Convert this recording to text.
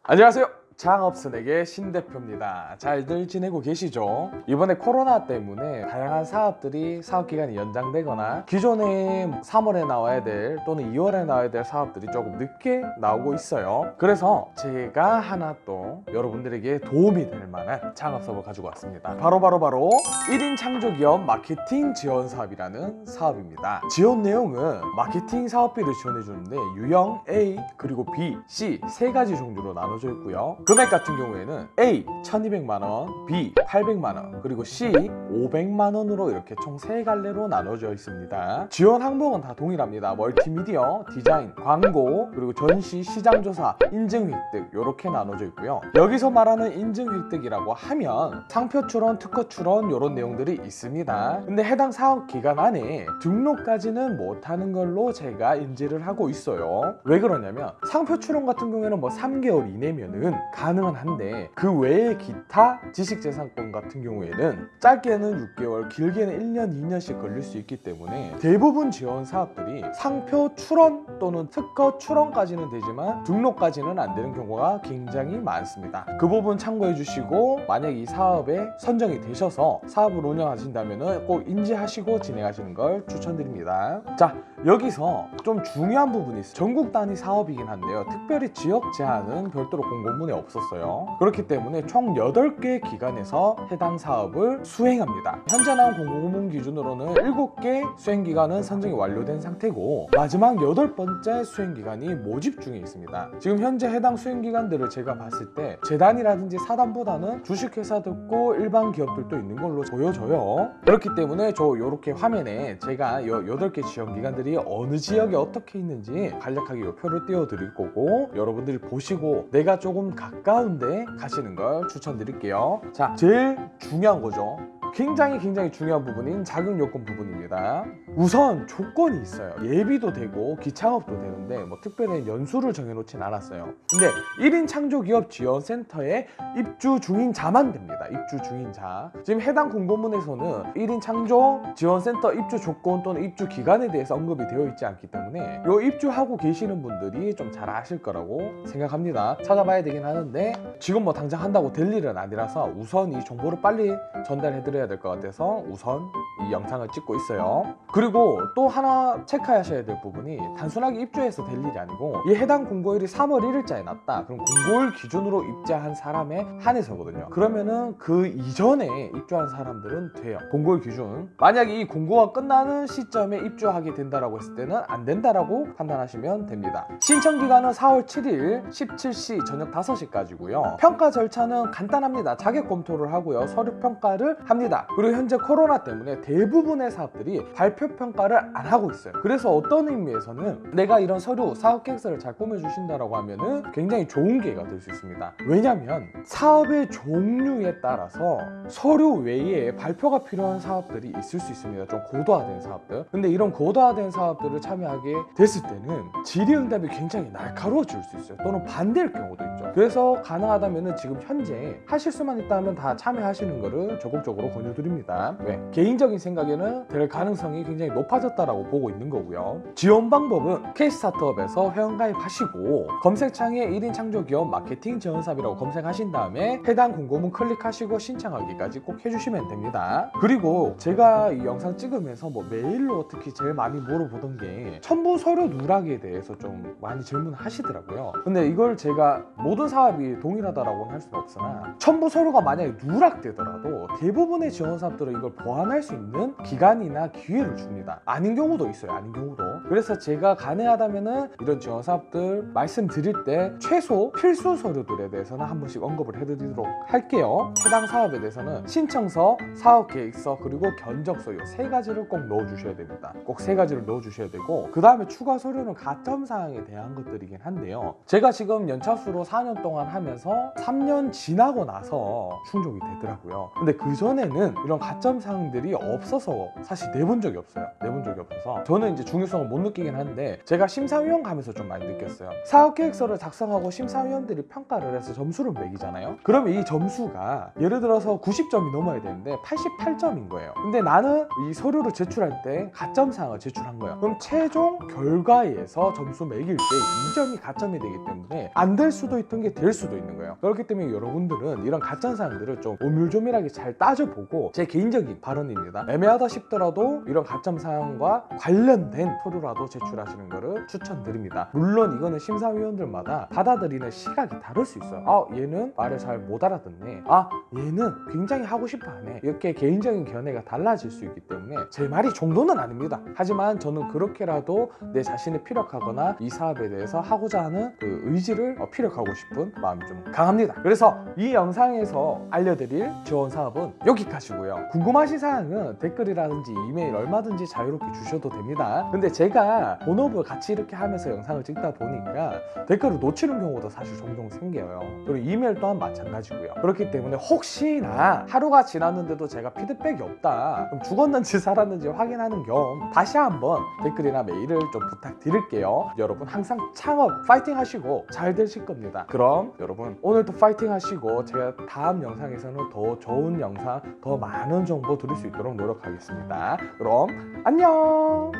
안녕하세요. 창업순에게 신대표입니다. 잘들 지내고 계시죠? 이번에 코로나 때문에 다양한 사업들이 사업기간이 연장되거나 기존에 3월에 나와야 될 또는 2월에 나와야 될 사업들이 조금 늦게 나오고 있어요. 그래서 제가 하나 또 여러분들에게 도움이 될 만한 창업 사업을 가지고 왔습니다. 바로 1인 창조기업 마케팅 지원 사업이라는 사업입니다. 지원 내용은 마케팅 사업비를 지원해 주는데 유형 A 그리고 B, C 세 가지 종류로 나눠져 있고요. 금액 같은 경우에는 A 1200만원, B 800만원, 그리고 C 500만원으로 이렇게 총 3갈래로 나눠져 있습니다. 지원 항목은 다 동일합니다. 멀티미디어, 디자인, 광고, 그리고 전시, 시장조사, 인증 획득 이렇게 나눠져 있고요. 여기서 말하는 인증 획득이라고 하면 상표 출원, 특허 출원 이런 내용들이 있습니다. 근데 해당 사업 기간 안에 등록까지는 못하는 걸로 제가 인지를 하고 있어요. 왜 그러냐면 상표 출원 같은 경우에는 뭐 3개월 이내면은 가능은 한데 그 외에 기타 지식재산권 같은 경우에는 짧게는 6개월, 길게는 1년, 2년씩 걸릴 수 있기 때문에 대부분 지원 사업들이 상표 출원 또는 특허 출원까지는 되지만 등록까지는 안 되는 경우가 굉장히 많습니다. 그 부분 참고해 주시고 만약 이 사업에 선정이 되셔서 사업을 운영하신다면 꼭 인지하시고 진행하시는 걸 추천드립니다. 자, 여기서 좀 중요한 부분이 있어요. 전국 단위 사업이긴 한데요. 특별히 지역 제한은 별도로 공고문에 없었어요. 그렇기 때문에 총 8개 기관에서 해당 사업을 수행합니다. 현재 나온 공고문 기준으로는 7개 수행기간은 선정이 완료된 상태고 마지막 8번째 수행기간이 모집 중에 있습니다. 지금 현재 해당 수행기관들을 제가 봤을 때 재단이라든지 사단보다는 주식회사도 일반 기업들도 있는 걸로 보여져요. 그렇기 때문에 이렇게 화면에 제가 8개 지원기관들이 어느 지역에 어떻게 있는지 간략하게 이 표를 띄워 드릴 거고 여러분들이 보시고 내가 조금 가까운데 가시는 걸 추천드릴게요. 자, 제일 중요한 거죠. 굉장히 중요한 부분인 자격 요건 부분입니다. 우선 조건이 있어요. 예비도 되고 기창업도 되는데 뭐 특별히 연수를 정해놓진 않았어요. 근데 1인 창조기업 지원센터에 입주 중인자만 됩니다. 입주 중인자. 지금 해당 공고문에서는 1인 창조 지원센터 입주 조건 또는 입주 기간에 대해서 언급이 되어 있지 않기 때문에 요 입주하고 계시는 분들이 좀 잘 아실 거라고 생각합니다. 찾아봐야 되긴 하는데 지금 뭐 당장 한다고 될 일은 아니라서 우선 이 정보를 빨리 전달해 드려야 될 것 같아서 우선 이 영상을 찍고 있어요. 그리고 또 하나 체크하셔야 될 부분이 단순하게 입주해서 될 일이 아니고 이 해당 공고일이 3월 1일자에 났다. 그럼 공고일 기준으로 입주한 사람에 한해서거든요. 그러면은 그 이전에 입주한 사람들은 돼요. 공고일 기준. 만약에 이 공고가 끝나는 시점에 입주하게 된다라고 했을 때는 안 된다라고 판단하시면 됩니다. 신청 기간은 4월 7일 17시 저녁 5시까지고요. 평가 절차는 간단합니다. 자격 검토를 하고요. 서류 평가를 합니다. 그리고 현재 코로나 때문에 대부분의 사업들이 발표 평가를 안 하고 있어요. 그래서 어떤 의미에서는 내가 이런 서류 사업 계획서를 잘 꾸며주신다라고 하면은 굉장히 좋은 기회가 될 수 있습니다. 왜냐면 사업의 종류에 따라서 서류 외에 발표가 필요한 사업들이 있을 수 있습니다. 좀 고도화된 사업들. 근데 이런 고도화된 사업들을 참여하게 됐을 때는 질의응답이 굉장히 날카로워질 수 있어요. 또는 반대일 경우도 있죠. 그래서 가능하다면은 지금 현재 하실 수만 있다면 다 참여하시는 거를 적극적으로 권유드립니다. 왜? 개인적인 생각에는 될 가능성이 굉장히 높아졌다라고 보고 있는 거고요. 지원 방법은 K스타트업에서 회원가입하시고 검색창에 1인 창조기업 마케팅 지원사업이라고 검색하신 다음에 해당 공고문 클릭하시고 신청하기까지 꼭 해주시면 됩니다. 그리고 제가 이 영상 찍으면서 뭐 메일로 특히 제일 많이 물어보던 게 첨부 서류 누락에 대해서 좀 많이 질문하시더라고요. 근데 이걸 제가 모든 사업이 동일하다라고는 할 수는 없으나 첨부 서류가 만약에 누락되더라도 대부분의 지원 사업들은 이걸 보완할 수 있는 기간이나 기회를 줍니다. 아닌 경우도 있어요. 아닌 경우도. 그래서 제가 가능하다면은 이런 지원 사업들 말씀드릴 때 최소 필수 서류들에 대해서는 한 번씩 언급을 해드리도록 할게요. 해당 사업에 대해서는 신청서, 사업계획서, 그리고 견적서 이 3가지를 꼭 넣어주셔야 됩니다. 꼭 3가지를 넣어주셔야 되고 그 다음에 추가 서류는 가점사항에 대한 것들이긴 한데요. 제가 지금 연차수로 4년 동안 하면서 3년 지나고 나서 충족이 되더라고요. 근데 그전에는 요즘에는 이런 가점 사항들이 없어서 사실 내본 적이 없어요. 내본 적이 없어서 저는 이제 중요성을 못 느끼긴 한데, 제가 심사위원 가면서 좀 많이 느꼈어요. 사업계획서를 작성하고 심사위원들이 평가를 해서 점수를 매기잖아요. 그러면 이 점수가 예를 들어서 90점이 넘어야 되는데 88점인 거예요. 근데 나는 이 서류를 제출할 때 가점 사항을 제출한 거예요. 그럼 최종 결과에서 점수 매길 때 2점이 가점이 되기 때문에 안 될 수도 있던 게 될 수도 있는 거예요. 그렇기 때문에 여러분들은 이런 가점 사항들을 좀 오밀조밀하게 잘 따져보고, 제 개인적인 발언입니다, 애매하다 싶더라도 이런 가점 사항과 관련된 서류라도 제출하시는 거를 추천드립니다. 물론 이거는 심사위원들마다 받아들이는 시각이 다를 수 있어요. 아, 얘는 말을 잘 못 알아듣네, 아, 얘는 굉장히 하고 싶어 하네, 이렇게 개인적인 견해가 달라질 수 있기 때문에 제 말이 정도는 아닙니다. 하지만 저는 그렇게라도 내 자신을 피력하거나 이 사업에 대해서 하고자 하는 그 의지를 피력하고 싶은 마음이 좀 강합니다. 그래서 이 영상에서 알려드릴 지원 사업은 여기까지고요. 궁금하신 사항은 댓글이라든지 이메일 얼마든지 자유롭게 주셔도 됩니다. 근데 제가 본업을 같이 이렇게 하면서 영상을 찍다 보니까 댓글을 놓치는 경우도 사실 종종 생겨요. 그리고 이메일 또한 마찬가지고요. 그렇기 때문에 혹시나 하루가 지났는데도 제가 피드백이 없다, 그럼 죽었는지 살았는지 확인하는 겸 다시 한번 댓글이나 메일을 좀 부탁드릴게요. 여러분 항상 창업 파이팅 하시고 잘 되실 겁니다. 그럼 여러분 오늘도 파이팅 하시고, 제가 다음 영상에서는 더 좋은 영상, 더 많은 정보 드릴 수 있도록 노력하겠습니다. 그럼 안녕.